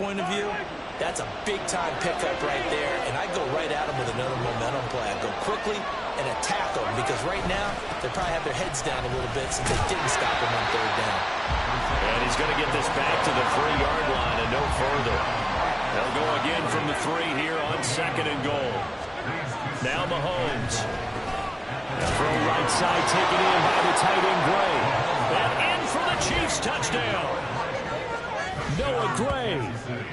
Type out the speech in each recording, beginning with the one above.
point of view, that's a big-time pickup right there, and I go right at them with another momentum play. I go quickly and attack them because right now they probably have their heads down a little bit since they didn't stop him on third down. And he's going to get this back to the 3-yard line and no further. They'll go again from the 3 here on 2nd and goal. Now Mahomes. Throw right side, taken in by the tight end Gray. And in for the Chiefs touchdown. Noah Gray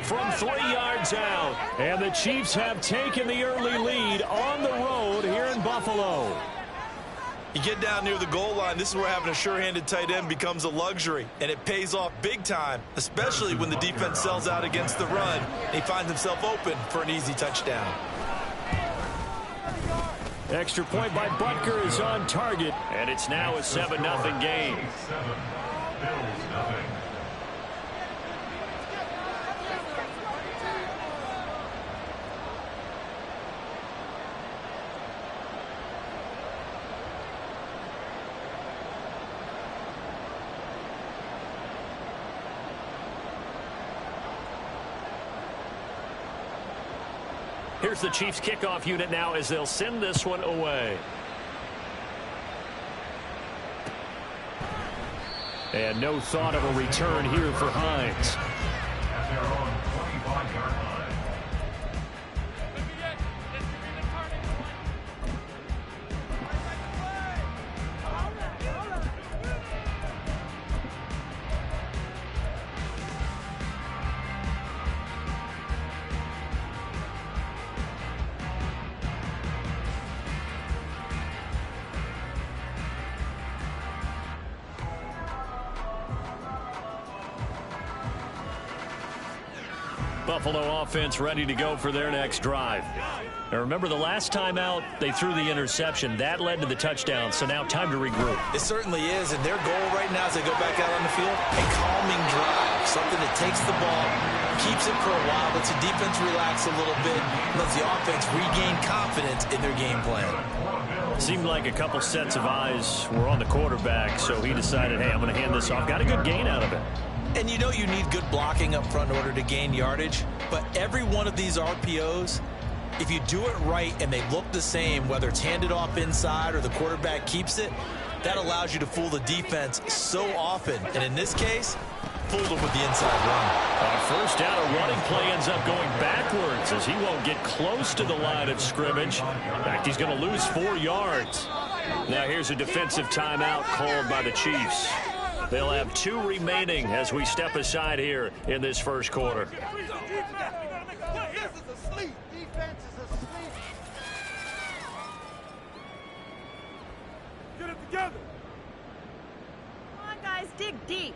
from 3 yards out. And the Chiefs have taken the early lead on the road here in Buffalo. You get down near the goal line, this is where having a sure-handed tight end becomes a luxury, and it pays off big time, especially when the defense sells out against the run, and he finds himself open for an easy touchdown. Extra point by Butker is on target, and it's now a 7-0 game. Here's the Chiefs kickoff unit now as they'll send this one away. And no thought of a return here for Hines. Buffalo offense ready to go for their next drive. Now remember, the last time out, they threw the interception. That led to the touchdown, so now time to regroup. It certainly is, and their goal right now as they go back out on the field, a calming drive, something that takes the ball, keeps it for a while, lets the defense relax a little bit, lets the offense regain confidence in their game plan. Seemed like a couple sets of eyes were on the quarterback, so he decided, hey, I'm going to hand this off. Got a good gain out of it. And you know you need good blocking up front in order to gain yardage, but every one of these RPOs, if you do it right and they look the same, whether it's handed off inside or the quarterback keeps it, that allows you to fool the defense so often. And in this case, fooled them with the inside run. On first down, a running play ends up going backwards as he won't get close to the line of scrimmage. In fact, he's going to lose 4 yards. Now here's a defensive timeout called by the Chiefs. They'll have 2 remaining as we step aside here in this first quarter. Get it together. Come on, guys, dig deep.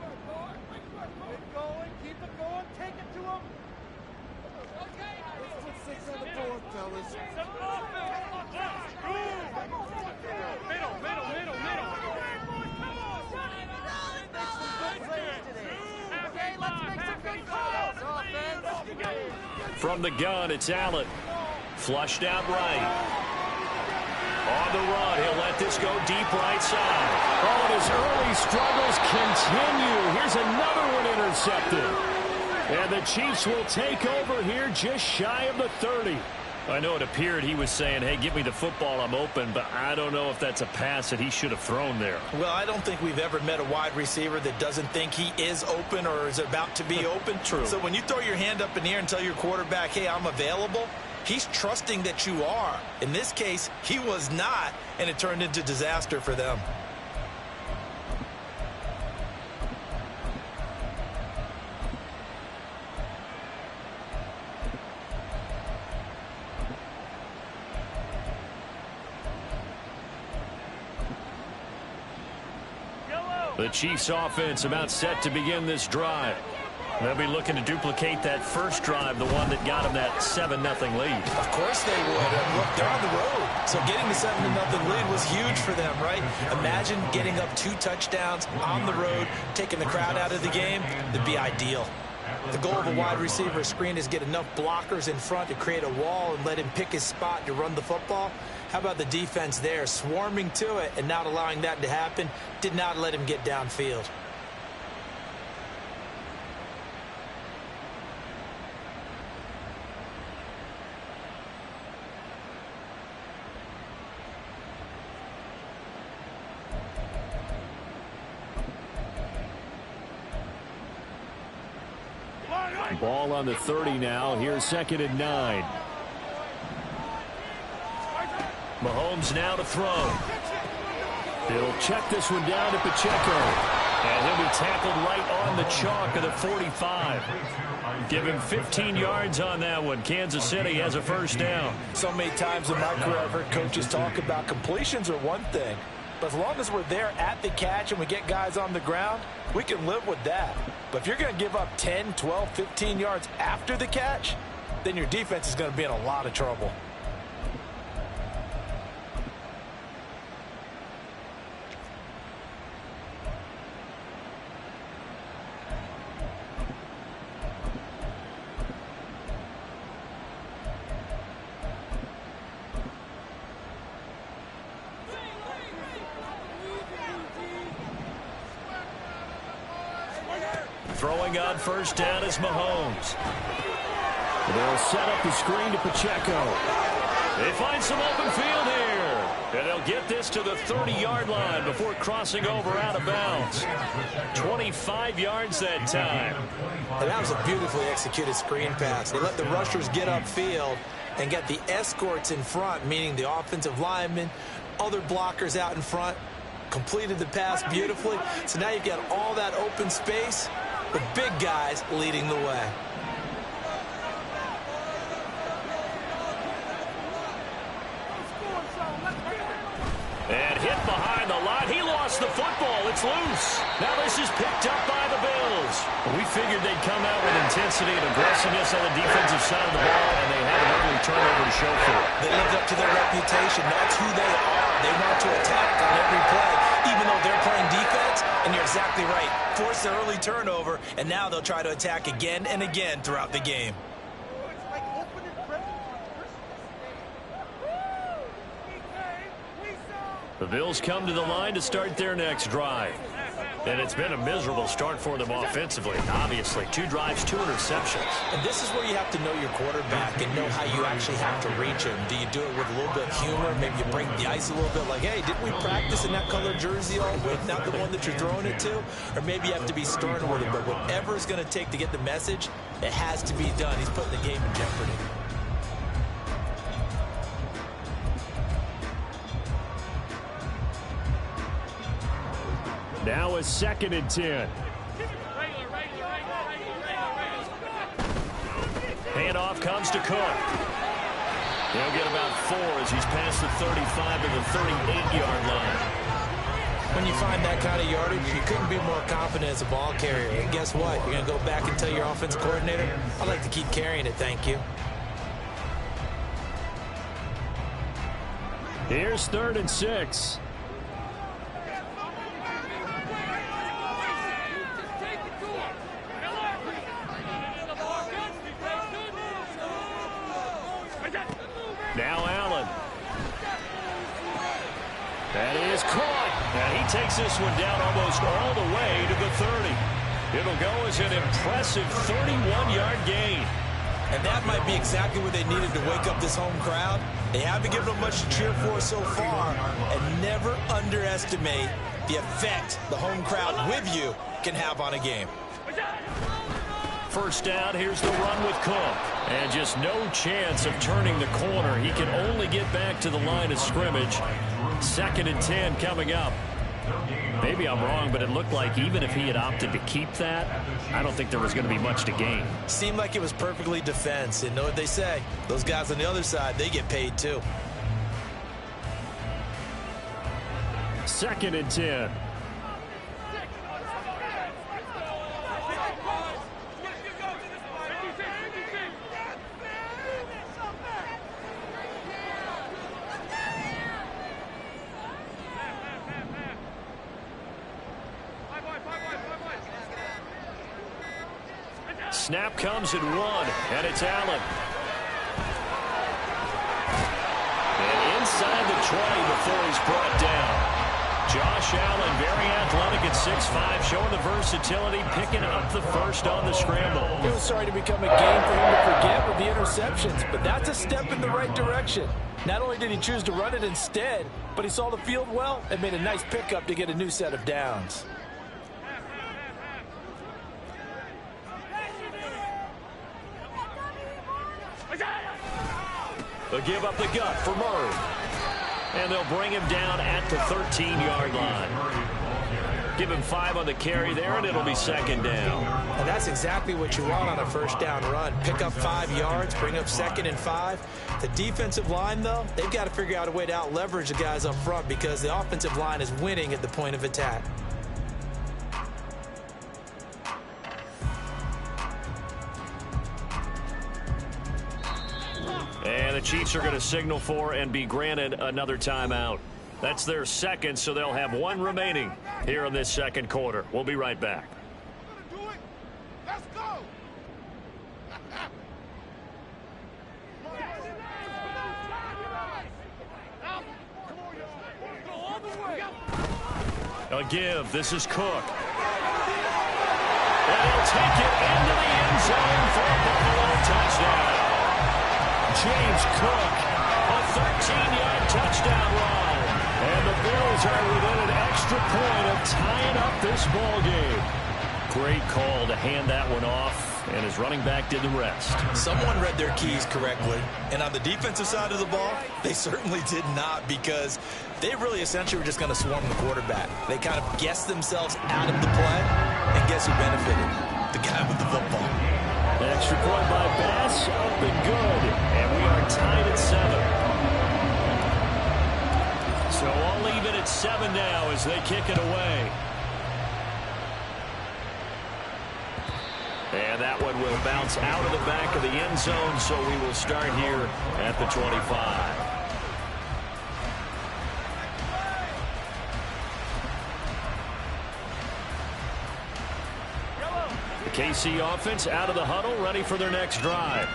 Keep going, keep it going, take it to him. Let's put 6 on the board, fellas. From the gun, it's Allen. Flushed out right. On the run, he'll let this go deep right side. Oh, and his early struggles continue. Here's another one intercepted. And the Chiefs will take over here just shy of the 30. I know it appeared he was saying, hey, give me the football, I'm open, but I don't know if that's a pass that he should have thrown there. Well, I don't think we've ever met a wide receiver that doesn't think he is open or is about to be open. True. So when you throw your hand up in the air and tell your quarterback, hey, I'm available, he's trusting that you are. In this case, he was not, and it turned into disaster for them. The Chiefs offense about set to begin this drive. They'll be looking to duplicate that first drive, the one that got them that 7-0 lead. Of course they would. Look, they're on the road. So getting the 7-0 lead was huge for them, right? Imagine getting up 2 touchdowns on the road, taking the crowd out of the game. That'd be ideal. The goal of a wide receiver screen is get enough blockers in front to create a wall and let him pick his spot to run the football. How about the defense there, swarming to it and not allowing that to happen? Did not let him get downfield. Ball on the 30 now. Here's 2nd and 9. Mahomes now to throw. He'll check this one down to Pacheco. And he'll be tackled right on the chalk of the 45. Give him 15 yards on that one. Kansas City has a first down. So many times in my career I've heard coaches talk about completions are one thing. But as long as we're there at the catch and we get guys on the ground, we can live with that. But if you're going to give up 10, 12, 15 yards after the catch, then your defense is going to be in a lot of trouble. Throwing on first down is Mahomes. They'll set up the screen to Pacheco. They find some open field here. And they'll get this to the 30-yard line before crossing over out of bounds. 25 yards that time. And that was a beautifully executed screen pass. They let the rushers get upfield and get the escorts in front, meaning the offensive linemen, other blockers out in front, completed the pass beautifully. So now you've got all that open space with big guys leading the way. And hit behind the line. He lost the football. It's loose. Now this is picked up by the Bills. We figured they'd come out with intensity and aggressiveness on the defensive side of the ball, and they had an ugly turnover to show for it. They lived up to their reputation. That's who they are. They want to attack on every play, even though they're playing defense. And you're exactly right. Force the early turnover, and now they'll try to attack again and again throughout the game. The Bills come to the line to start their next drive. And it's been a miserable start for them offensively. Obviously, 2 drives, 2 interceptions. And this is where you have to know your quarterback and know how you actually have to reach him. Do you do it with a little bit of humor? Maybe you break the ice a little bit like, hey, didn't we practice in that color jersey all week, not the one that you're throwing it to? Or maybe you have to be stern with it. But whatever it's going to take to get the message, it has to be done. He's putting the game in jeopardy. Now a 2nd and 10. Handoff comes to Cook. He'll get about 4 as he's past the 35 to the 38-yard line. When you find that kind of yardage, you couldn't be more confident as a ball carrier. And guess what? You're going to go back and tell your offensive coordinator, I'd like to keep carrying it, thank you. Here's 3rd and 6. Now Allen. That is caught. And he takes this one down almost all the way to the 30. It'll go as an impressive 31-yard gain. And that might be exactly what they needed to wake up this home crowd. They haven't given them much to cheer for so far. And never underestimate the effect the home crowd with you can have on a game. First down, here's the run with Cook. And just no chance of turning the corner. He can only get back to the line of scrimmage. 2nd and 10 coming up. Maybe I'm wrong, but it looked like even if he had opted to keep that, I don't think there was going to be much to gain. Seemed like it was perfectly defense. And know what they say? Those guys on the other side, they get paid too. 2nd and 10. Snap comes at 1, and it's Allen. And inside the 20 before he's brought down. Josh Allen, very athletic at 6'5", showing the versatility, picking up the first on the scramble. It was starting to become a game for him to forget with the interceptions, but that's a step in the right direction. Not only did he choose to run it instead, but he saw the field well and made a nice pickup to get a new set of downs. They'll give up the gut for Murray. And they'll bring him down at the 13-yard line. Give him 5 on the carry there, and it'll be second down. And that's exactly what you want on a first down run. Pick up 5 yards, bring up 2nd and 5. The defensive line, though, they've got to figure out a way to out-leverage the guys up front because the offensive line is winning at the point of attack. And the Chiefs are going to signal for and be granted another timeout. That's their second, so they'll have 1 remaining here in this second quarter. We'll be right back. Let's go. A give. This is Cook. And he'll take it into the end zone for a Buffalo touchdown. James Cook, a 13-yard touchdown run. And the Bills are within an extra point of tying up this ball game. Great call to hand that one off, and his running back did the rest. Someone read their keys correctly, and on the defensive side of the ball, they certainly did not because they really essentially were just going to swarm the quarterback. They kind of guessed themselves out of the play, and guess who benefited? The guy with the football. An extra point by Bass, up and good, and we are tied at 7. So I'll leave it at 7 now as they kick it away. And that one will bounce out of the back of the end zone, so we will start here at the 25. The KC offense out of the huddle, ready for their next drive.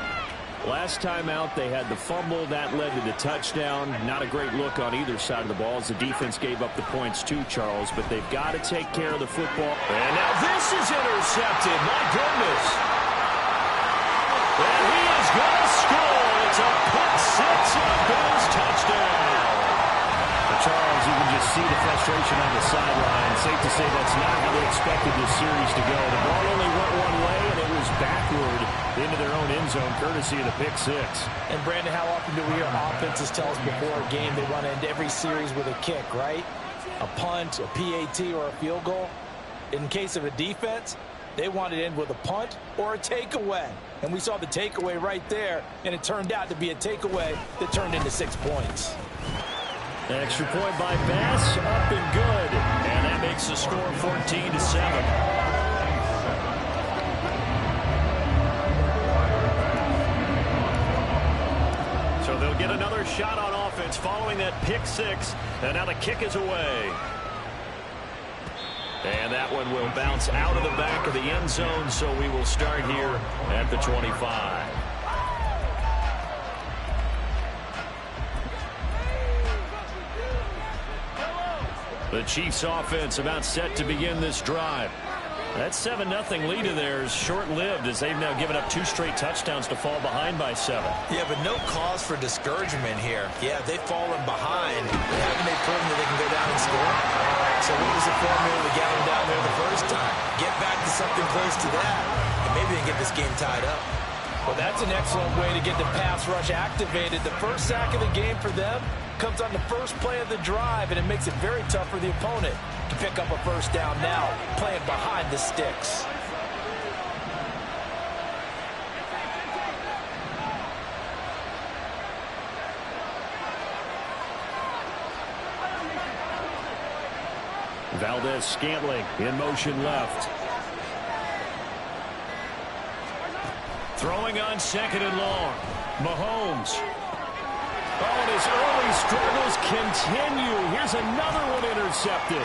Last time out, they had the fumble. That led to the touchdown. Not a great look on either side of the ball as the defense gave up the points too, Charles. But they've got to take care of the football. And now this is intercepted. My goodness. And he is going to score. It's a pick six and a Bills touchdown. Charles, you can just see the frustration on the sideline. Safe to say that's not how they expected this series to go. The ball only went one way, and it was backward into their own end zone, courtesy of the pick six. And, Brandon, how often do we hear offenses tell us before a game they want to end every series with a kick, right? A punt, a PAT, or a field goal. In case of a defense, they want to end with a punt or a takeaway. And we saw the takeaway right there, and it turned out to be a takeaway that turned into 6 points. Extra point by Bass, up and good. And that makes the score 14-7. So they'll get another shot on offense following that pick six. And now the kick is away. And that one will bounce out of the back of the end zone, so we will start here at the 25. The Chiefs offense about set to begin this drive. That 7-0 lead of theirs short-lived as they've now given up 2 straight touchdowns to fall behind by 7. Yeah, but no cause for discouragement here. Yeah, they've fallen behind. Haven't they proven that they can go down and score? So what was the formula to get them down there the first time? Get back to something close to that, and maybe they can get this game tied up. Well, that's an excellent way to get the pass rush activated. The first sack of the game for them comes on the first play of the drive, and it makes it very tough for the opponent to pick up a first down now, playing behind the sticks. Valdez-Scantling in motion left. Throwing on 2nd and long. Mahomes. Oh, and his early struggles continue. Here's another one intercepted.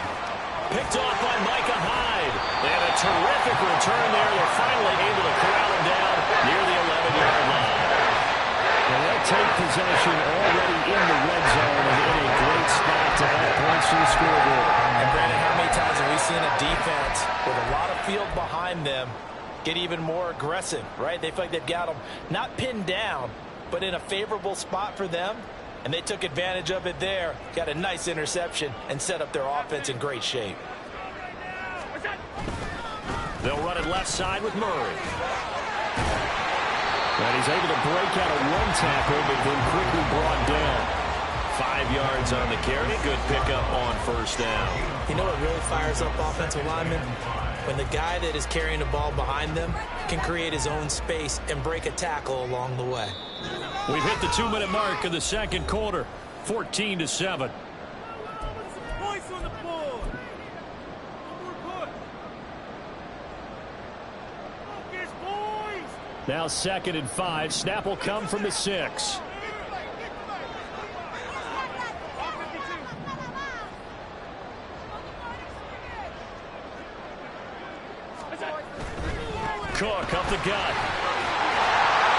Picked off by Micah Hyde. And a terrific return there. They're finally able to corral him down near the 11-yard line. And they'll take possession already in the red zone and in a great spot to add points to the scoreboard. And, Brandon, how many times have we seen a defense with a lot of field behind them get even more aggressive, right? They feel like they've got them not pinned down, but in a favorable spot for them, and they took advantage of it there, got a nice interception, and set up their offense in great shape. They'll run it left side with Murray. And he's able to break out of one tackle, but then quickly brought down. 5 yards on the carry. Good pickup on first down. You know what really fires up offensive linemen? When the guy that is carrying the ball behind them can create his own space and break a tackle along the way. We've hit the 2-minute mark of the second quarter. 14-7. Points on the board. One more push. Focus, boys. Now 2nd and 5. Snap will come from the 6. Cook up the gut.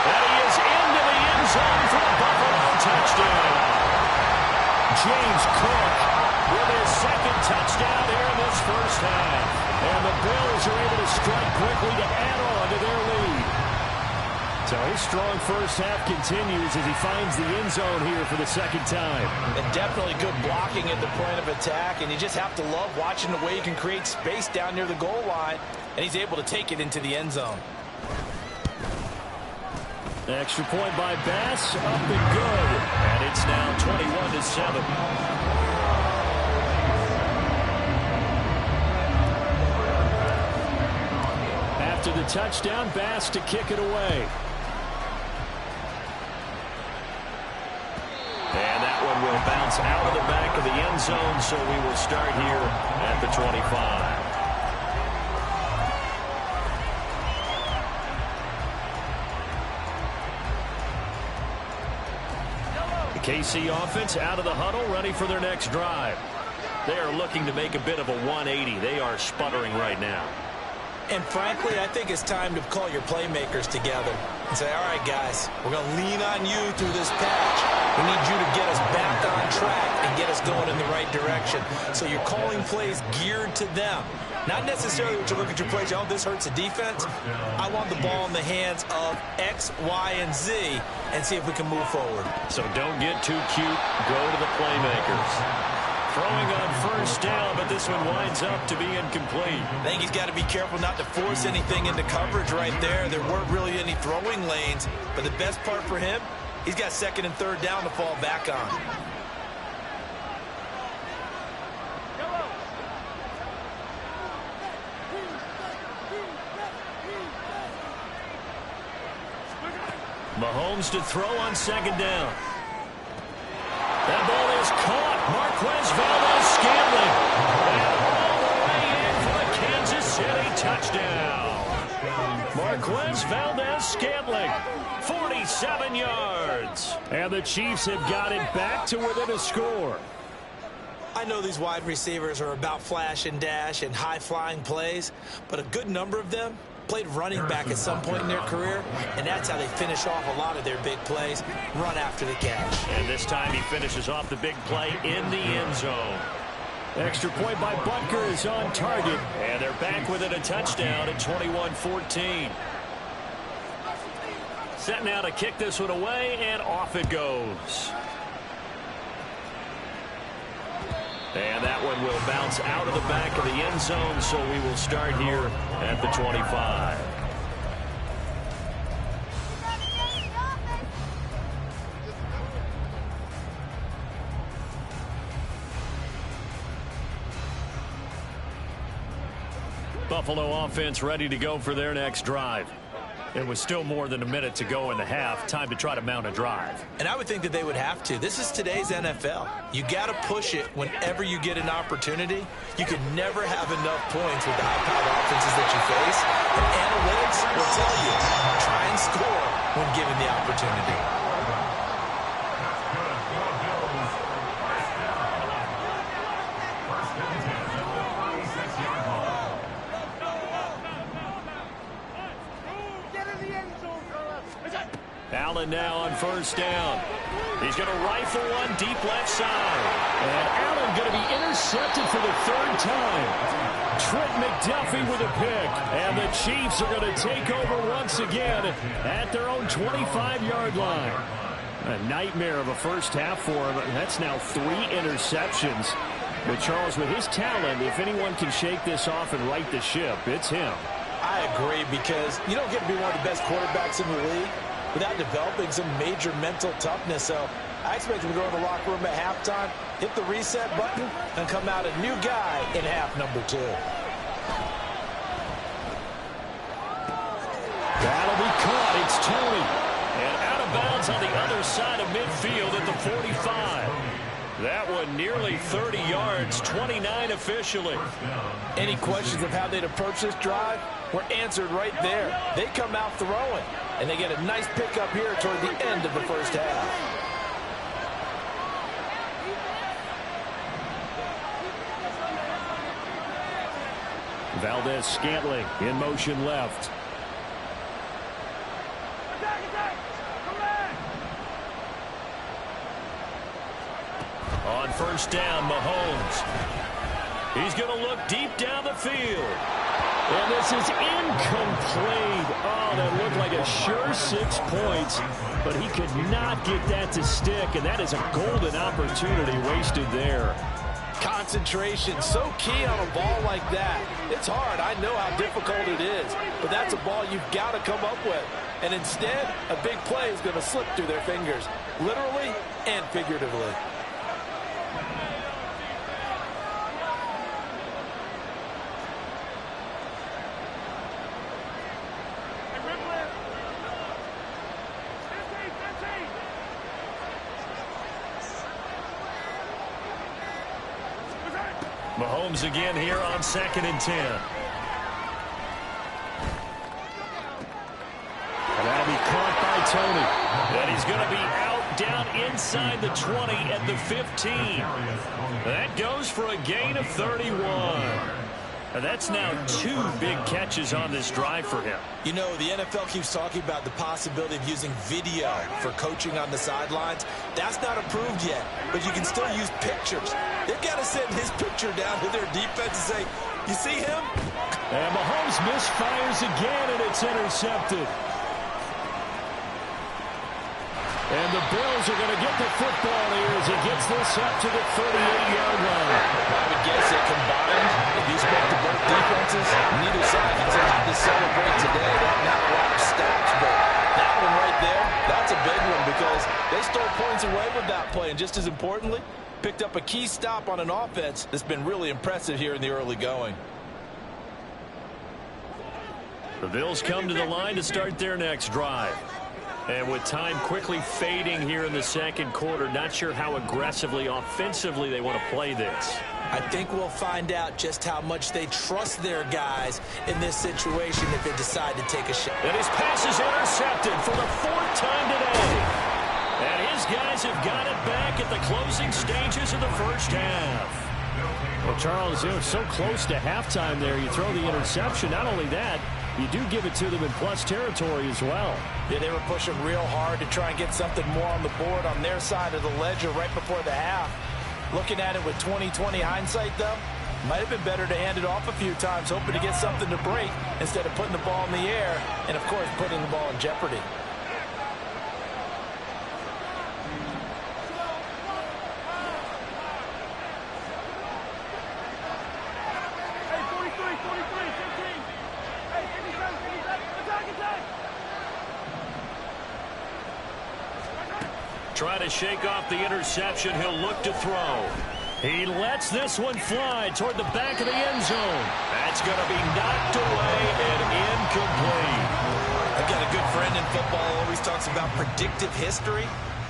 And he is into the end zone for a Buffalo touchdown. James Cook with his 2nd touchdown here in this first half. And the Bills are able to strike quickly to add on to their lead. So his strong first half continues as he finds the end zone here for the 2nd time. And definitely good blocking at the point of attack, and you just have to love watching the way you can create space down near the goal line, and he's able to take it into the end zone. Extra point by Bass, up and good. And it's now 21-7. After the touchdown, Bass to kick it away. And that one will bounce out of the back of the end zone, so we will start here at the 25. The KC offense out of the huddle, ready for their next drive. They are looking to make a bit of a 180. They are sputtering right now. And frankly, I think it's time to call your playmakers together and say, all right, guys, we're going to lean on you through this patch. We need you to get us back on track and get us going in the right direction. So you're calling plays geared to them. Not necessarily what you look at your plays, oh, this hurts the defense. I want the ball in the hands of X, Y, and Z and see if we can move forward. So don't get too cute. Go to the playmakers. Throwing on first down, but this one winds up to be incomplete. I think he's got to be careful not to force anything into coverage right there. There weren't really any throwing lanes, but the best part for him, he's got 2nd and 3rd down to fall back on. Mahomes to throw on 2nd down. That ball is caught. Marquez Valdes-Scantling. And all the way in for the Kansas City touchdown. Marquez Valdes-Scantling, 47 yards. And the Chiefs have got it back to within a score. I know these wide receivers are about flash and dash and high-flying plays, but a good number of them played running back at some point in their career, and that's how they finish off a lot of their big plays, run after the catch. And this time he finishes off the big play in the end zone. Extra point by Butker is on target, and they're back within a touchdown at 21-14. Set now to kick this one away, and off it goes. And that one will bounce out of the back of the end zone, so we will start here at the 25. Buffalo offense ready to go for their next drive. It was still more than a minute to go in the half. Time to try to mount a drive. And I would think that they would have to. This is today's NFL. You got to push it whenever you get an opportunity. You can never have enough points with the high-powered offenses that you face. And analytics will tell you, try and score when given the opportunity. Allen now on first down. He's going to rifle one deep left side. And Allen going to be intercepted for the 3rd time. Trent McDuffie with a pick. And the Chiefs are going to take over once again at their own 25-yard line. A nightmare of a first half for him. That's now 3 interceptions. But Charles, with his talent, if anyone can shake this off and right the ship, it's him. I agree, because you don't get to be one of the best quarterbacks in the league without developing some major mental toughness. So I expect him to go to the locker room at halftime, hit the reset button, and come out a new guy in half number 2. That'll be caught. It's Tony. And out of bounds on the other side of midfield at the 45. That one nearly 30 yards, 29 officially. Any questions of how they'd approach this drive were answered right there. They come out throwing, and they get a nice pickup here toward the end of the first half. Valdez-Scantling in motion left. On first down, Mahomes. He's going to look deep down the field. And this is incomplete. Oh, that looked like a sure 6 points, but he could not get that to stick, and that is a golden opportunity wasted there. Concentration, so key on a ball like that. It's hard. I know how difficult it is, but that's a ball you've got to come up with. And instead, a big play is going to slip through their fingers, literally and figuratively. Mahomes again here on 2nd and 10. And that'll be caught by Tony. And he's going to be out down inside the 20 at the 15. That goes for a gain of 31. And that's now 2 big catches on this drive for him. You know, the NFL keeps talking about the possibility of using video for coaching on the sidelines. That's not approved yet, but you can still use pictures. They've got to send his picture down to their defense and say, you see him? And Mahomes misfires again, and it's intercepted. And the Bills are going to get the football here as he gets this up to the 38-yard line. I would guess that combined, if you spoke to both defenses, neither side can say to celebrate today. Not a lot of stats, but that one right there, that's a big one because they stole points away with that play. And just as importantly, picked up a key stop on an offense that's been really impressive here in the early going. The Bills come to the line to start their next drive. And with time quickly fading here in the second quarter, not sure how aggressively, offensively they want to play this. I think we'll find out just how much they trust their guys in this situation if they decide to take a shot. And his pass is intercepted for the 4th time today. And his guys have got it back at the closing stages of the first half. Well, Charles, it was so close to halftime there. You throw the interception. Not only that, you do give it to them in plus territory as well. Yeah, they were pushing real hard to try and get something more on the board on their side of the ledger right before the half. Looking at it with 20/20 hindsight, though, might have been better to hand it off a few times, hoping to get something to break instead of putting the ball in the air and, of course, putting the ball in jeopardy. Try to shake off the interception. He'll look to throw. He lets this one fly toward the back of the end zone. That's going to be knocked away and incomplete. I've got a good friend in football who always talks about predictive history.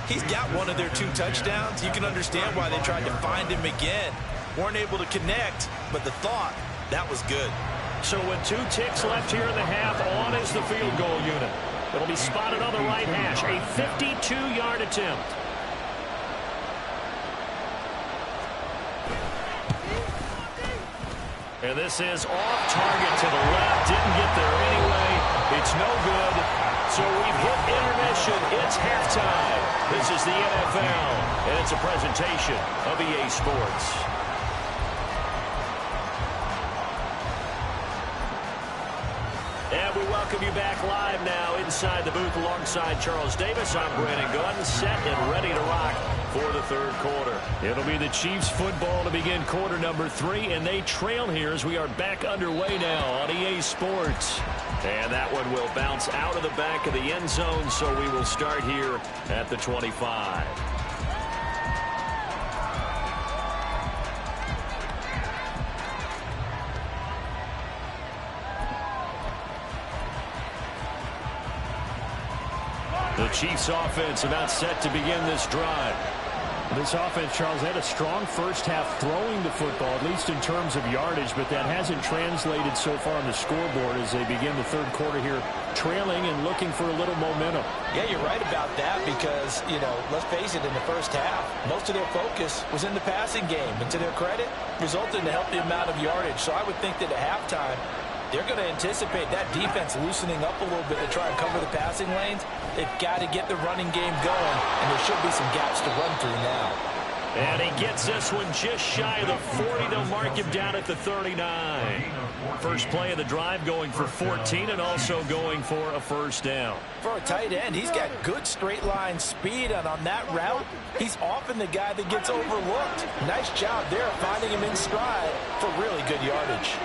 He's got one of their 2 touchdowns. You can understand why they tried to find him again. Weren't able to connect, but the thought, that was good. So with 2 ticks left here in the half, on is the field goal unit. It'll be spotted on the right hash. A 52-yard attempt. And this is off target to the left. Didn't get there anyway. It's no good. So we've hit intermission. It's halftime. This is the NFL, and it's a presentation of EA Sports. And we welcome you back live now inside the booth alongside Charles Davis. I'm Brandon Gunn, set and ready to rock for the third quarter. It'll be the Chiefs football to begin quarter number 3, and they trail here as we are back underway now on EA Sports. And that one will bounce out of the back of the end zone, so we will start here at the 25. The Chiefs offense about set to begin this drive. This offense, Charles, had a strong first half throwing the football, at least in terms of yardage, but that hasn't translated so far on the scoreboard as they begin the third quarter here, trailing and looking for a little momentum. Yeah, you're right about that because, let's face it, in the first half, most of their focus was in the passing game. And to their credit, resulted in a healthy amount of yardage. So I would think that at halftime, they're going to anticipate that defense loosening up a little bit to try and cover the passing lanes. They've got to get the running game going, and there should be some gaps to run through now. And he gets this one just shy of the 40. They'll mark him down at the 39. First play of the drive going for 14 and also going for a first down. For a tight end, he's got good straight line speed, and on that route, he's often the guy that gets overlooked. Nice job there finding him in stride for really good yardage.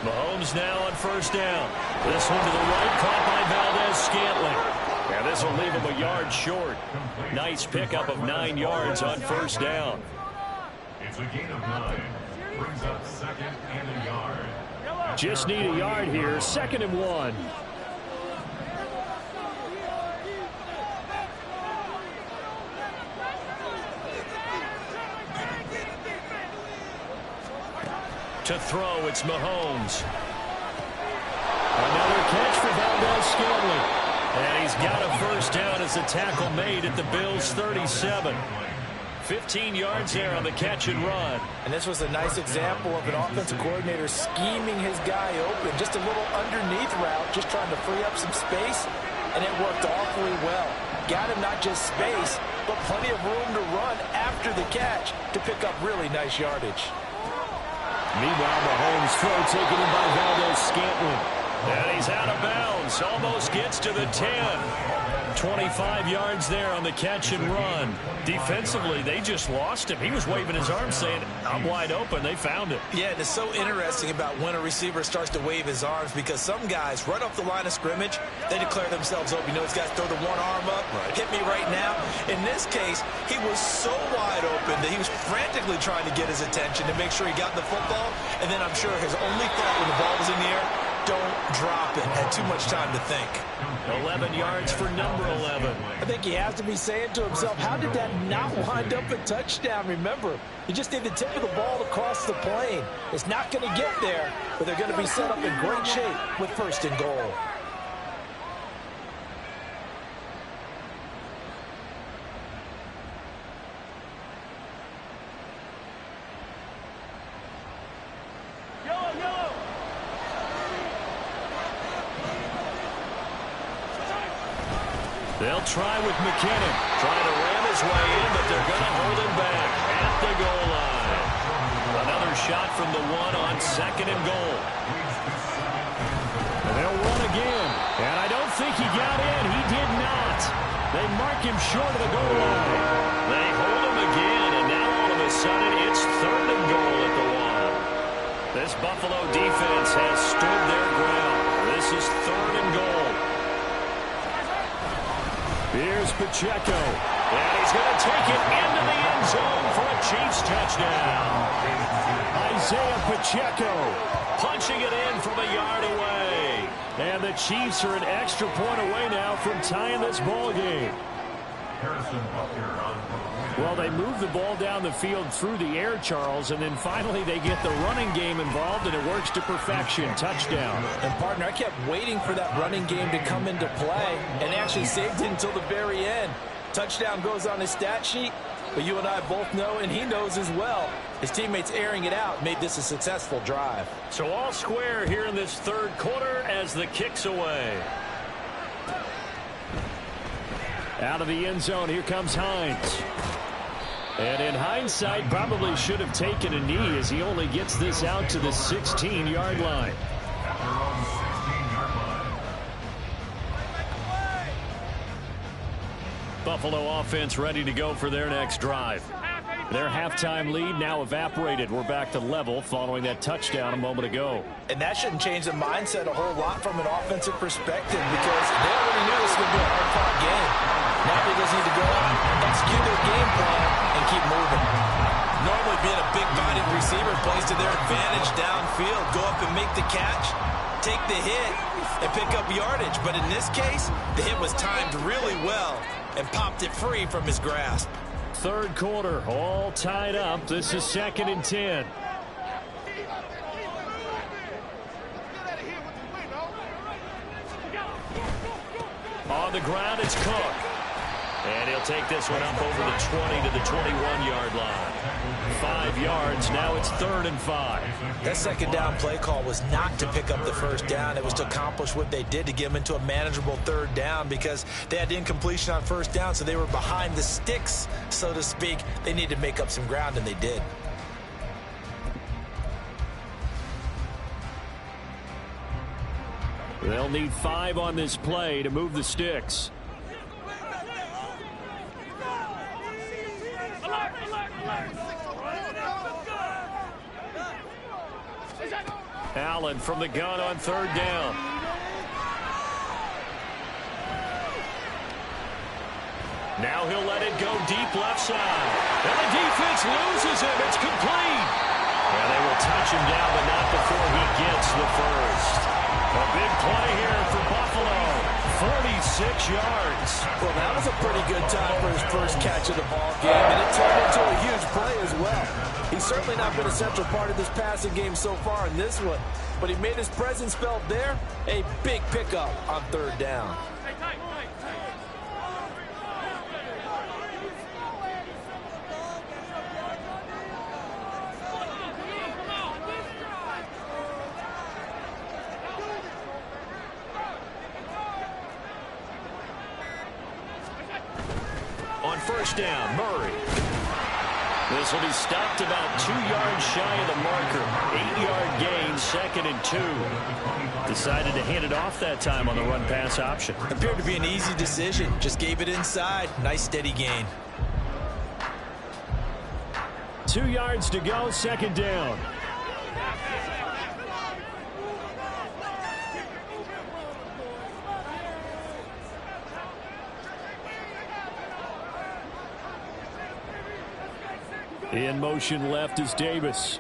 Mahomes now on first down. This one to the right, caught by Valdez-Scantling. And this will leave him a yard short. Nice pickup of 9 yards on first down. It's a gain of 9. Brings up second and a yard. Just need a yard here. 2nd and 1. To throw, it's Mahomes. Another catch for Valdez-Scantling. And he's got a first down as the tackle made at the Bills' 37. 15 yards there on the catch and run. And this was a nice example of an offensive coordinator scheming his guy open. Just a little underneath route, just trying to free up some space, and it worked awfully well. Got him not just space, but plenty of room to run after the catch to pick up really nice yardage. Meanwhile, Mahomes' throw taken in by Valdez-Scantling. And he's out of bounds. Almost gets to the 10. 25 yards there on the catch and run. Defensively, they just lost him. He was waving his arms saying, I'm wide open. They found it. Yeah, and it's so interesting about when a receiver starts to wave his arms because some guys, right off the line of scrimmage, they declare themselves open. These guys throw the one arm up, hit me right now. In this case, he was so wide open that he was frantically trying to get his attention to make sure he got the football. And then I'm sure his only thought when the ball was in the air, don't drop it. Had too much time to think. 11 yards for number 11. I think he has to be saying to himself, how did that not wind up a touchdown? Remember, you just need the tip of the ball to cross the plane. It's not going to get there, but they're going to be set up in great shape with 1st and goal. They'll try with McKinnon. Trying to ram his way in, but they're going to hold him back at the goal line. Another shot from the 1 on 2nd and goal. And they'll run again. And I don't think he got in. He did not. They mark him short of the goal line. They hold him again, and now all of a sudden it's 3rd and goal at the 1. This Buffalo defense has stood their ground. This is 3rd and goal. Here's Pacheco. And he's going to take it into the end zone for a Chiefs touchdown. Isaiah Pacheco punching it in from a yard away. And the Chiefs are an extra point away now from tying this ball game. Well, they move the ball down the field through the air, Charles, and then finally they get the running game involved, and it works to perfection. Touchdown. And, partner, I kept waiting for that running game to come into play and actually saved it until the very end. Touchdown goes on his stat sheet, but you and I both know, and he knows as well, his teammates airing it out made this a successful drive. So all square here in this 3rd quarter as the kick's away. Out of the end zone, here comes Hines. And in hindsight, probably should have taken a knee as he only gets this out to the 16-yard line. Buffalo offense ready to go for their next drive. Their halftime lead now evaporated. We're back to level following that touchdown a moment ago. And that shouldn't change the mindset a whole lot from an offensive perspective because they already knew this was going to be a hard-fought game. Now they just need to go out, execute their game plan, and keep moving. Normally being a big-bodied receiver plays to their advantage downfield. Go up and make the catch, take the hit, and pick up yardage. But in this case, the hit was timed really well and popped it free from his grasp. Third quarter, all tied up. This is 2nd and 10. On the ground, it's Cook. And he'll take this one up over the 20 to the 21-yard line. 5 yards, now it's 3rd and 5. That second down play call was not to pick up the first down. It was to accomplish what they did to get them into a manageable 3rd down because they had incompletion on first down, so they were behind the sticks, so to speak. They needed to make up some ground, and they did. They'll need 5 on this play to move the sticks. Allen from the gun on 3rd down. Now he'll let it go deep left side. And the defense loses him. It's complete. And they will touch him down, but not before he gets the first. A big play here for Buffalo. 46 yards. Well, that was a pretty good time for his first catch of the ball game, and it turned into a huge play as well. He's certainly not been a central part of this passing game so far in this one, but he made his presence felt there. A big pickup on 3rd down. On 1st down, Murray. This will be stopped about 2 yards shy of the marker. 8-yard gain, 2nd and 2. Decided to hand it off that time on the run-pass option. Appeared to be an easy decision. Just gave it inside. Nice steady gain. 2 yards to go, 2nd down. In motion left is Davis.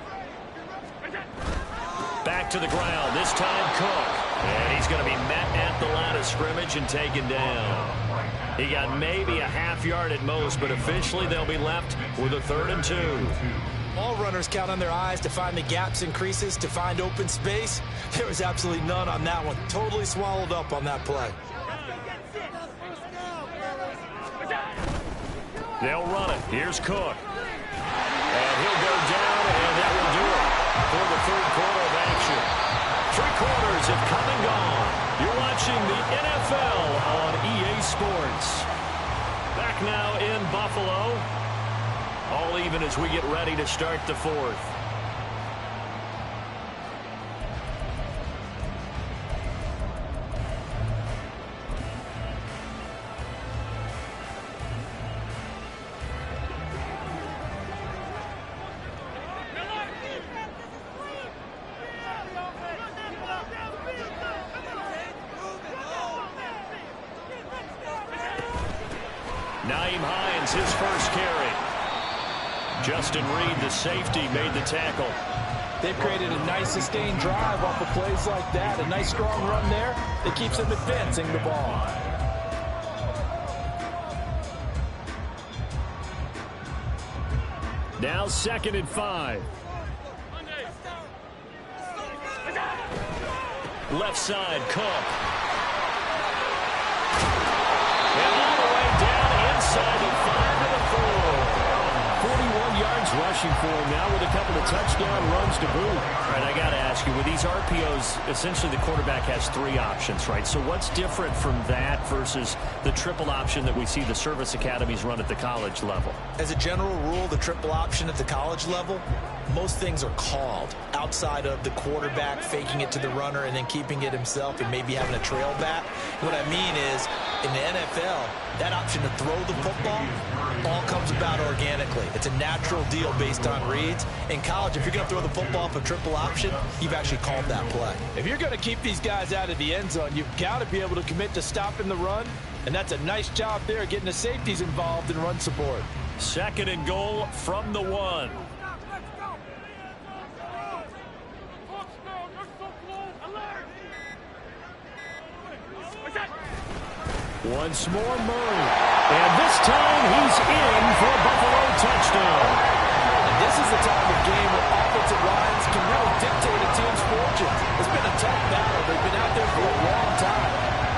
Back to the ground, this time Cook. And he's going to be met at the line of scrimmage and taken down. He got maybe a half yard at most, but officially they'll be left with a 3rd and 2. All runners count on their eyes to find the gaps and creases, to find open space. There was absolutely none on that one. Totally swallowed up on that play. They'll run it. Here's Cook. And he'll go down, and that will do it for the 3rd quarter of action. 3 quarters have come and gone. You're watching the NFL on EA Sports. Back now in Buffalo. All even as we get ready to start the 4th. Nyheim Hines, his first carry. Justin Reed, the safety, made the tackle. They've created a nice sustained drive off of plays like that. A nice strong run there that keeps them advancing the ball. Now 2nd and 5. Left side, Cook. And all the way down inside the 5 to the 4. 41 yards rushing for him now with a couple of touchdown runs to boot. All right, I got to ask you, with these RPOs, essentially the quarterback has 3 options, right? So what's different from that versus the triple option that we see the service academies run at the college level? As a general rule, the triple option at the college level most things are called outside of the quarterback faking it to the runner and then keeping it himself and maybe having a trail back. What I mean is, in the NFL, that option to throw the football all comes about organically. It's a natural deal based on reads. In college, if you're going to throw the football off a triple option, you've actually called that play. If you're going to keep these guys out of the end zone, you've got to be able to commit to stopping the run, and that's a nice job there getting the safeties involved in run support. 2nd and goal from the 1. Once more, Murray. And this time he's in for a Buffalo touchdown. And this is the type of game where offensive lines can really dictate a team's fortunes. It's been a tough battle. They've been out there for a long time.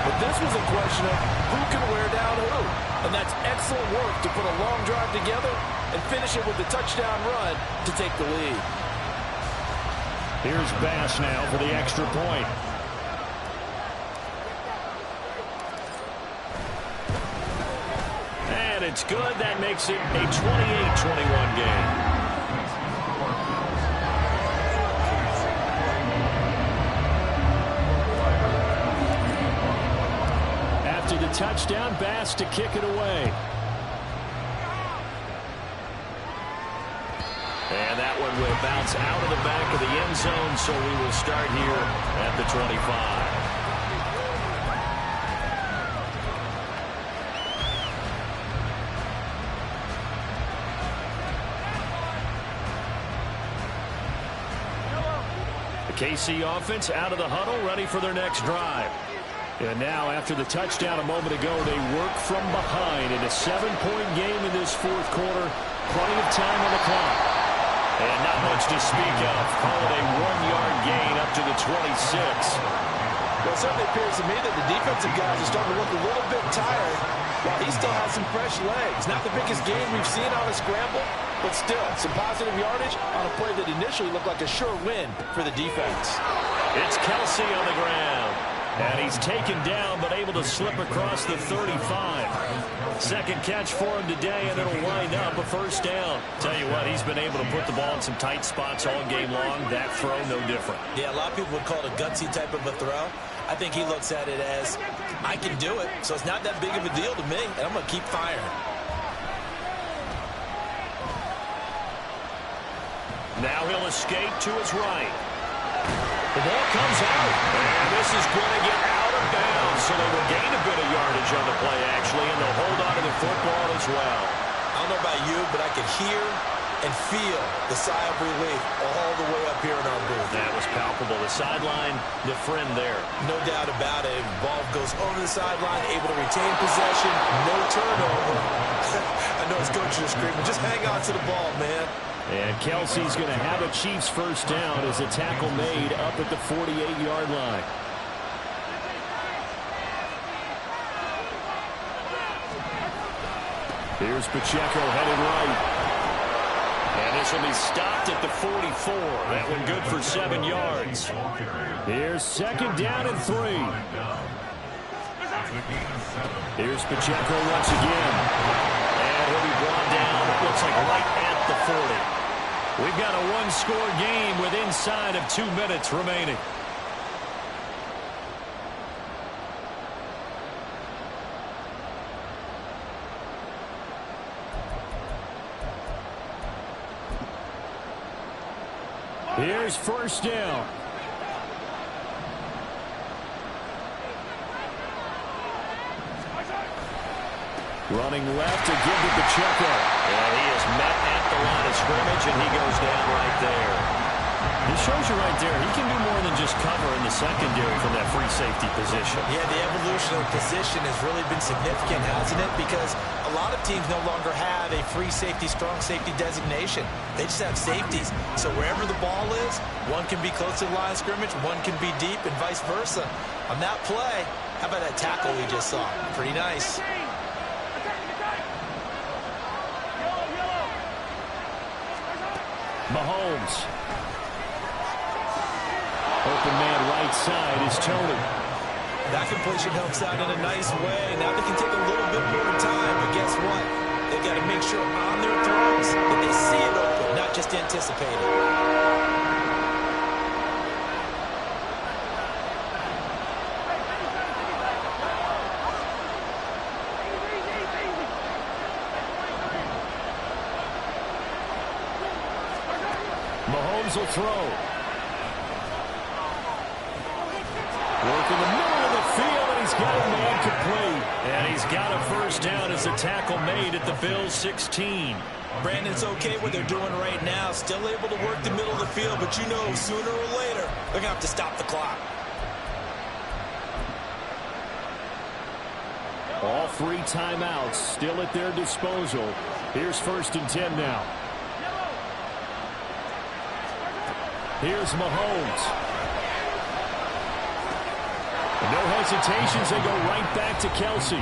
But this was a question of who can wear down who. And that's excellent work to put a long drive together and finish it with a touchdown run to take the lead. Here's Bass now for the extra point. And it's good. That makes it a 28-21 game. After the touchdown, Bass to kick it away. And that one will bounce out of the back of the end zone, so we will start here at the 25. KC offense out of the huddle, ready for their next drive. And now, after the touchdown a moment ago, they work from behind in a 7-point game in this 4th quarter. Plenty of time on the clock. And not much to speak of. Call it a 1-yard gain up to the 26. Well, it certainly appears to me that the defensive guys are starting to look a little bit tired while he still has some fresh legs. Not the biggest game we've seen on a scramble, but still, some positive yardage on a play that initially looked like a sure win for the defense. It's Kelsey on the ground. And he's taken down, but able to slip across the 35. 2nd catch for him today, and it'll wind up a 1st down. Tell you what, he's been able to put the ball in some tight spots all game long. That throw, no different. Yeah, a lot of people would call it a gutsy type of a throw. I think he looks at it as, I can do it, so it's not that big of a deal to me, and I'm going to keep firing. Now he'll escape to his right. The ball comes out, and this is going to get out of bounds, so they will gain a bit of yardage on the play, actually, and they'll hold on to the football as well. I don't know about you, but I could hear and feel the sigh of relief all the way up here in our booth. That was palpable. The sideline, the friend there. No doubt about it. Ball goes over the sideline, able to retain possession, no turnover. I know his coaches are screaming, just hang on to the ball, man. And Kelsey's going to have a Chiefs 1st down as a tackle made up at the 48-yard line. Here's Pacheco headed right. And this will be stopped at the 44. That one good for 7 yards. Here's 2nd down and 3. Here's Pacheco once again. And he'll be brought down, it looks like right at the 40. We've got a 1-score game with inside of 2 minutes remaining. Here's 1st down. Running left to give to Pacheco. And he is met at the line of scrimmage, and he goes down right there. This shows you right there, he can do more than just cover in the secondary from that free safety position. Yeah, the evolution of the position has really been significant, hasn't it? Because a lot of teams no longer have a free safety, strong safety designation. They just have safeties. So wherever the ball is, one can be close to the line of scrimmage, one can be deep, and vice versa. On that play, how about that tackle we just saw? Pretty nice. Mahomes. Open man right side is Tony. That completion helps out in a nice way. Now they can take a little bit more time, but guess what? They got to make sure on their throws that they see it open. not just anticipated. Mahomes will throw. Work in the middle of the field, and he's got a man complete. And he's got a first down as the tackle made at the Bills' 16. Brandon, it's okay what they're doing right now. Still able to work the middle of the field, but you know sooner or later they're going to have to stop the clock. All 3 timeouts still at their disposal. Here's 1st and 10 now. Here's Mahomes. No hesitations, they go right back to Kelsey.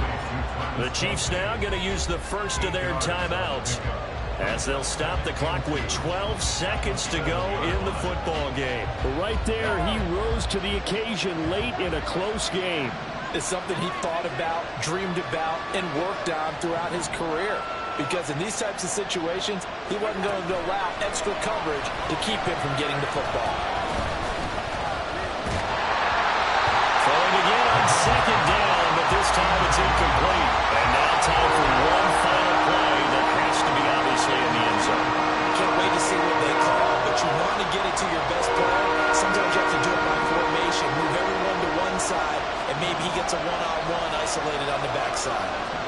The Chiefs now going to use the first of their timeouts as they'll stop the clock with 12 seconds to go in the football game. Right there, he rose to the occasion late in a close game. It's something he thought about, dreamed about, and worked on throughout his career. Because in these types of situations, he wasn't going to allow extra coverage to keep him from getting the football. Throwing again on 2nd down, but this time it's incomplete. And now time for one final play that has to be obviously in the end zone. Can't wait to see what they call, but you want to get it to your best player. Sometimes you have to do it by formation, move everyone to one side, and maybe he gets a one-on-one isolated on the backside.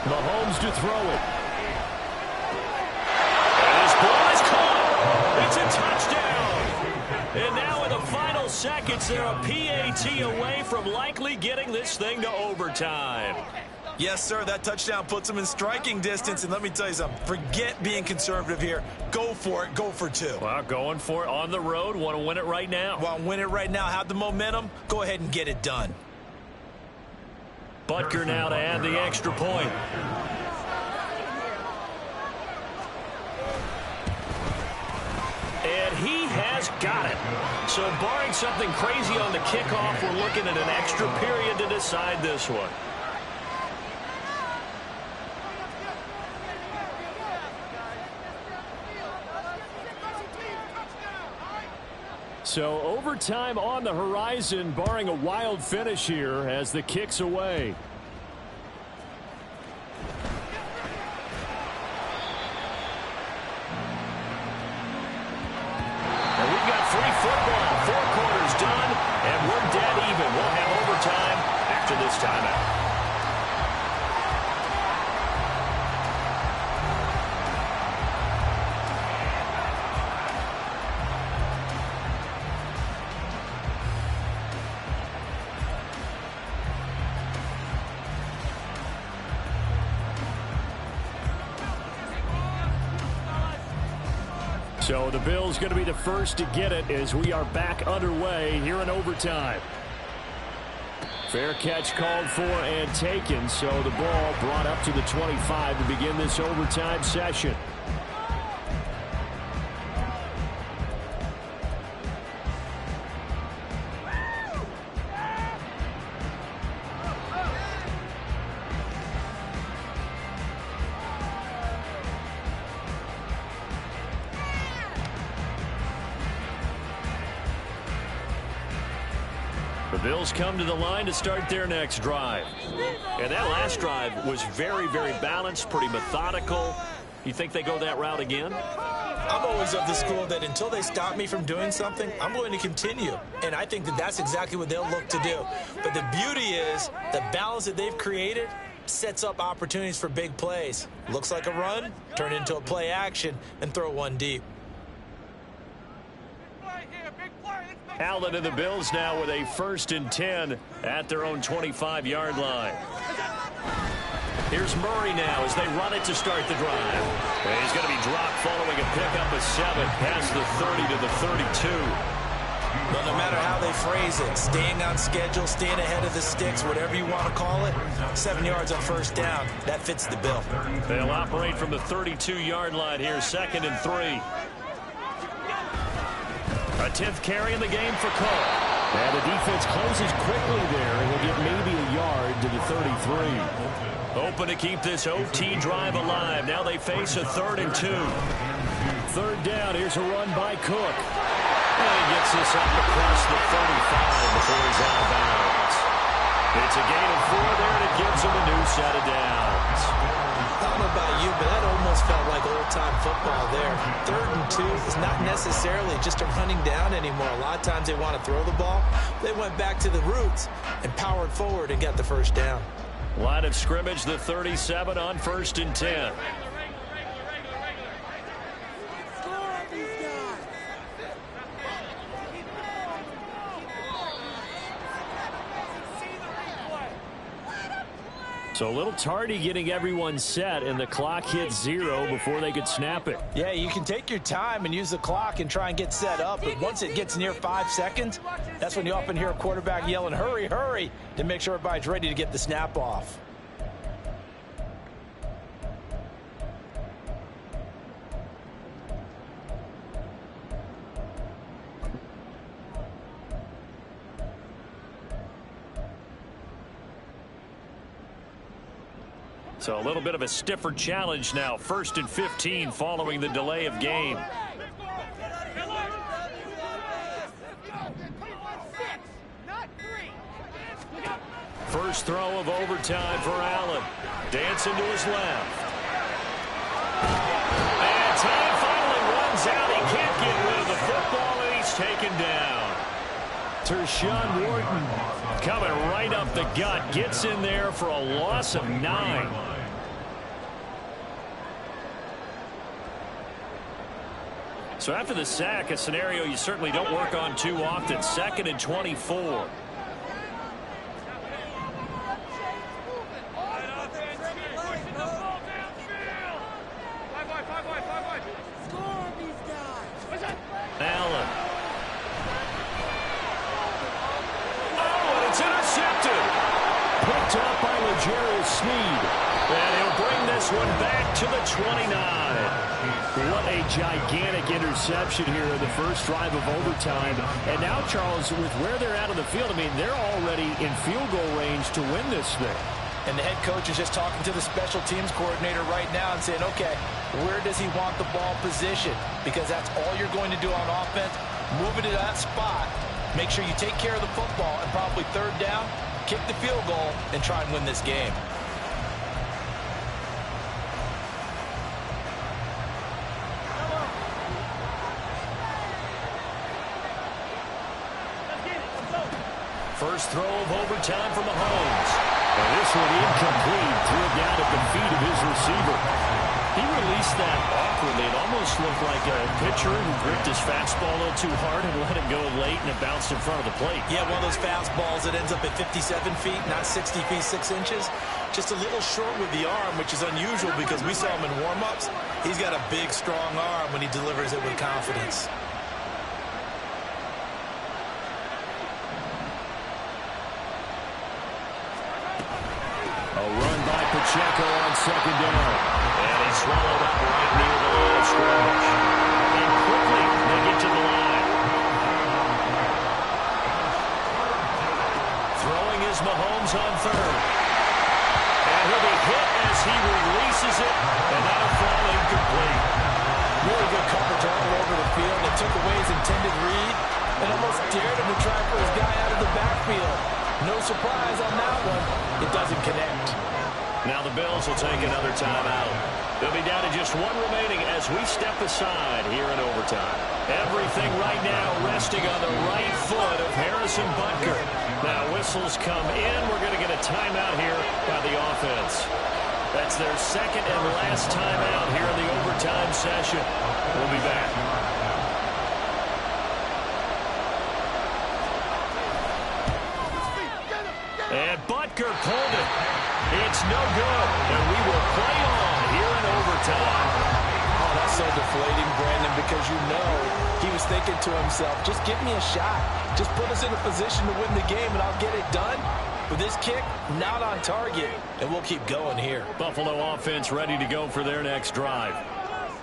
Mahomes to throw it. And this ball is caught. It's a touchdown. And now in the final seconds, they're a PAT away from likely getting this thing to overtime. Yes, sir, that touchdown puts them in striking distance. And let me tell you something, forget being conservative here. Go for it, go for 2. Well, going for it on the road. Want to win it right now. Want to win it right now, have the momentum, go ahead and get it done. Butker now to add the extra point. And he has got it. So barring something crazy on the kickoff, we're looking at an extra period to decide this one. So overtime on the horizon, barring a wild finish here as the kick's away. And we've got free football, 4 quarters done, and we're dead even. We'll have overtime after this timeout. So the Bills going to be the first to get it as we are back underway here in overtime. Fair catch called for and taken, so the ball brought up to the 25 to begin this overtime session. The Bills come to the line to start their next drive. And that last drive was very, very balanced, pretty methodical. You think they go that route again? I'm always of the school that until they stop me from doing something, I'm going to continue. And I think that that's exactly what they'll look to do. But the beauty is the balance that they've created sets up opportunities for big plays. Looks like a run, turn into a play action, and throw one deep. Allen and the Bills now with a 1st and 10 at their own 25-yard line. Here's Murray now as they run it to start the drive. And he's going to be dropped following a pickup of 7 past the 30 to the 32. Well, no matter how they phrase it, staying on schedule, staying ahead of the sticks, whatever you want to call it, 7 yards on first down, that fits the bill. They'll operate from the 32-yard line here, 2nd and 3. A 10th carry in the game for Cook. And the defense closes quickly there, and he'll get maybe a yard to the 33. Open to keep this OT drive alive. Now they face a 3rd and 2. 3rd down. Here's a run by Cook. And he gets this up across the 35 before he's out of bounds. It's a gain of 4 there, and it gives him a new set of downs. I don't know about you, but that almost felt like old-time football there. 3rd and 2 is not necessarily just a running down anymore. A lot of times they want to throw the ball. They went back to the roots and powered forward and got the first down. Line of scrimmage, the 37 on 1st and 10. So a little tardy getting everyone set, and the clock hits 0 before they could snap it. Yeah, you can take your time and use the clock and try and get set up, but once it gets near 5 seconds, that's when you often hear a quarterback yelling, hurry, hurry, to make sure everybody's ready to get the snap off. So a little bit of a stiffer challenge now. 1st and 15 following the delay of game. First throw of overtime for Allen. Dancing to his left. And time finally runs out. He can't get rid of the football, and he's taken down. Tershawn Wharton coming right up the gut. Gets in there for a loss of 9. So after the sack, a scenario you certainly don't work on too often. 2nd and 24. Allen. Oh, and it's intercepted. picked up by L'Jarius Sneed. And he'll bring this one back to the 29. What a gigantic interception here in the first drive of overtime. And now, Charles, with where they're at on the field, I mean, they're already in field goal range to win this thing. And the head coach is just talking to the special teams coordinator right now and saying, okay, where does he want the ball positioned? Because that's all you're going to do on offense. Move it to that spot. Make sure you take care of the football, and probably 3rd down, kick the field goal, and try and win this game. First throw of overtime for Mahomes. And this one incomplete. Threw it down at the feet of his receiver. He released that awkwardly. It almost looked like a pitcher who gripped his fastball a little too hard and let it go late, and it bounced in front of the plate. Yeah, one of those fastballs that ends up at 57 feet, not 60 feet, 6 inches. Just a little short with the arm, which is unusual because we saw him in warm-ups. He's got a big, strong arm when he delivers it with confidence. A run by Pacheco on 2nd down. And he's swallowed up right near the line of scrimmage. And quickly they get to the line. Throwing is Mahomes on 3rd. And he'll be hit as he releases it. And that'll fall incomplete. Really good coverage all over the field. It took away his intended read and almost dared him to try for his guy out of the backfield. No surprise on that one. It doesn't connect. Now the Bills will take another timeout. They'll be down to just 1 remaining as we step aside here in overtime. Everything right now resting on the right foot of Harrison Butker. Now whistles come in. We're going to get a timeout here by the offense. That's their 2nd and last timeout here in the overtime session. We'll be back. And Butker pulled it. It's no good, and we will play on here in overtime. Oh, that's so deflating, Brandon, because you know He was thinking to himself, just give me a shot. Just put us in a position to win the game, and I'll get it done. With this kick, not on target, and we'll keep going here. Buffalo offense ready to go for their next drive.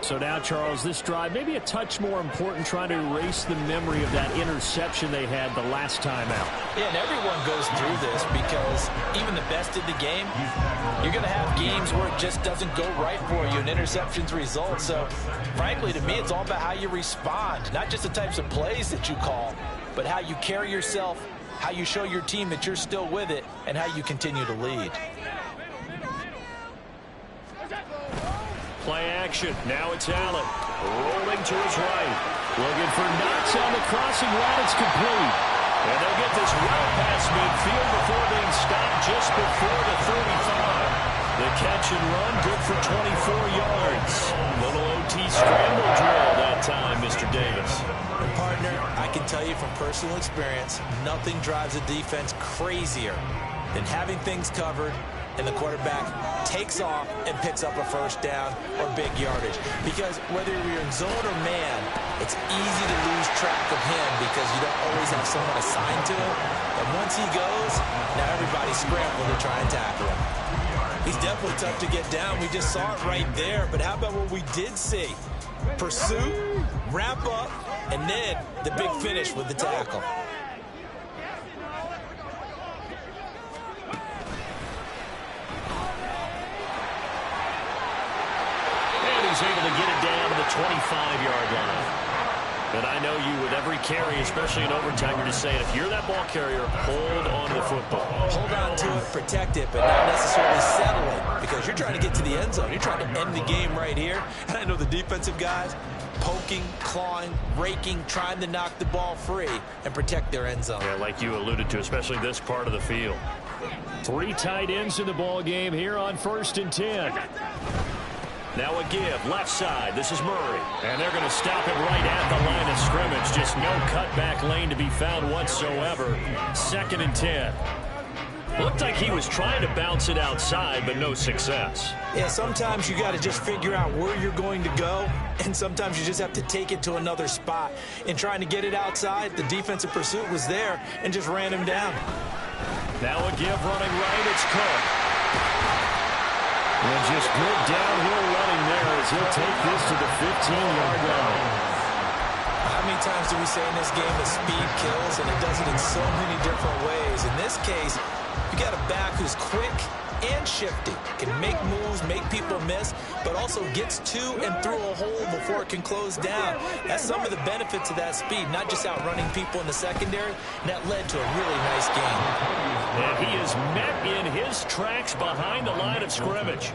So now, Charles, this drive maybe a touch more important, trying to erase the memory of that interception they had the last time out. Yeah, and everyone goes through this because even the best in the game, you're going to have games where it just doesn't go right for you and interceptions result. So, frankly, to me, it's all about how you respond, not just the types of plays that you call, but how you carry yourself, how you show your team that you're still with it, and how you continue to lead. Play action. Now it's Allen. Rolling to his right. Looking for Knox on the crossing route. It's complete. And they'll get this well past midfield before being stopped just before the 35. The catch and run, good for 24 yards. Little OT scramble drill that time, Mr. Davis. And partner, I can tell you from personal experience, nothing drives a defense crazier than having things covered and the quarterback takes off and picks up a first down or big yardage. Because whether you're in zone or man, it's easy to lose track of him because you don't always have someone assigned to him. And once he goes, now everybody's scrambling to try and tackle him. He's definitely tough to get down. We just saw it right there. But how about what we did see? Pursuit, wrap up, and then the big finish with the tackle. He's able to get it down to the 25-yard line. And I know you, with every carry, especially in overtime, you're just saying, if you're that ball carrier, hold on to the football. Hold on to it, protect it, but not necessarily settle it, because you're trying to get to the end zone. You're trying to end the game right here. And I know the defensive guys poking, clawing, raking, trying to knock the ball free and protect their end zone. Yeah, like you alluded to, especially this part of the field. 3 tight ends in the ball game here on 1st and 10. Now a give, left side. This is Murray. And they're going to stop it right at the line of scrimmage. Just no cutback lane to be found whatsoever. 2nd and 10. Looked like he was trying to bounce it outside, but no success. Yeah, sometimes you got to just figure out where you're going to go, and sometimes you just have to take it to another spot. In trying to get it outside, the defensive pursuit was there and just ran him down. Now a give running right, it's Cook. And just good downhill running there as he'll take this to the 15-yard line. How many times do we say in this game that speed kills, and it does it in so many different ways? In this case, you got a back who's quick and shifty, can make moves, make people miss, but also gets to and through a hole before it can close down. That's some of the benefits of that speed, not just outrunning people in the secondary, and that led to a really nice game. And he is met in his tracks behind the line of scrimmage.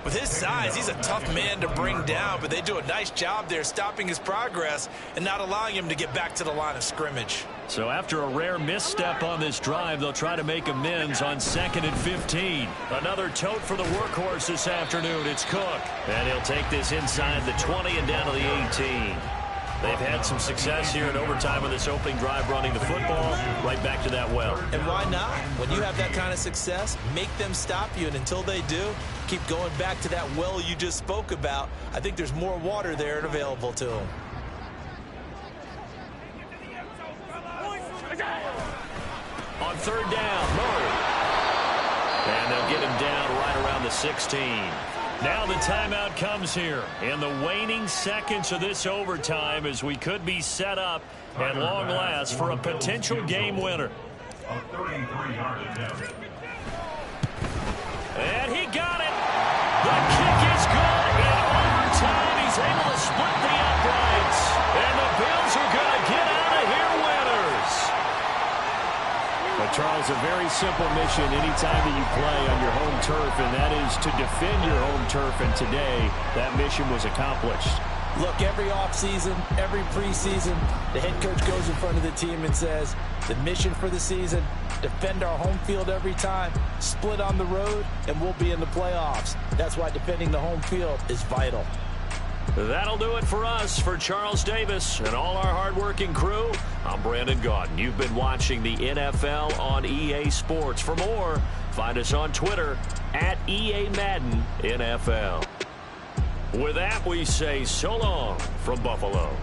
With his size, he's a tough man to bring down, but they do a nice job there stopping his progress and not allowing him to get back to the line of scrimmage. So after a rare misstep on this drive, they'll try to make amends on 2nd and 15. Another tote for the workhorse this afternoon. It's Cook. And he'll take this inside the 20 and down to the 18. They've had some success here in overtime on this opening drive running the football right back to that well. And why not? When you have that kind of success, make them stop you, and until they do, keep going back to that well you just spoke about. I think there's more water there and available to them. On 3rd down, Murray. And they'll get him down right around the 16. Now the timeout comes here in the waning seconds of this overtime as we could be set up at long last for a potential game winner. A 33-yard attempt. And he got it. The kick is good. In overtime, he's able to split the uprights. And the Bills are going to get out of here winners. But, Charles, a very simple mission anytime that you play on your home turf, and that is to defend your home turf. And today, that mission was accomplished. Look, every offseason, every preseason, the head coach goes in front of the team and says, the mission for the season, defend our home field every time, split on the road, and we'll be in the playoffs. That's why defending the home field is vital. That'll do it for us. For Charles Davis and all our hardworking crew, I'm Brandon Gaudin. You've been watching the NFL on EA Sports. For more, find us on Twitter at EA Madden NFL. With that, we say so long from Buffalo.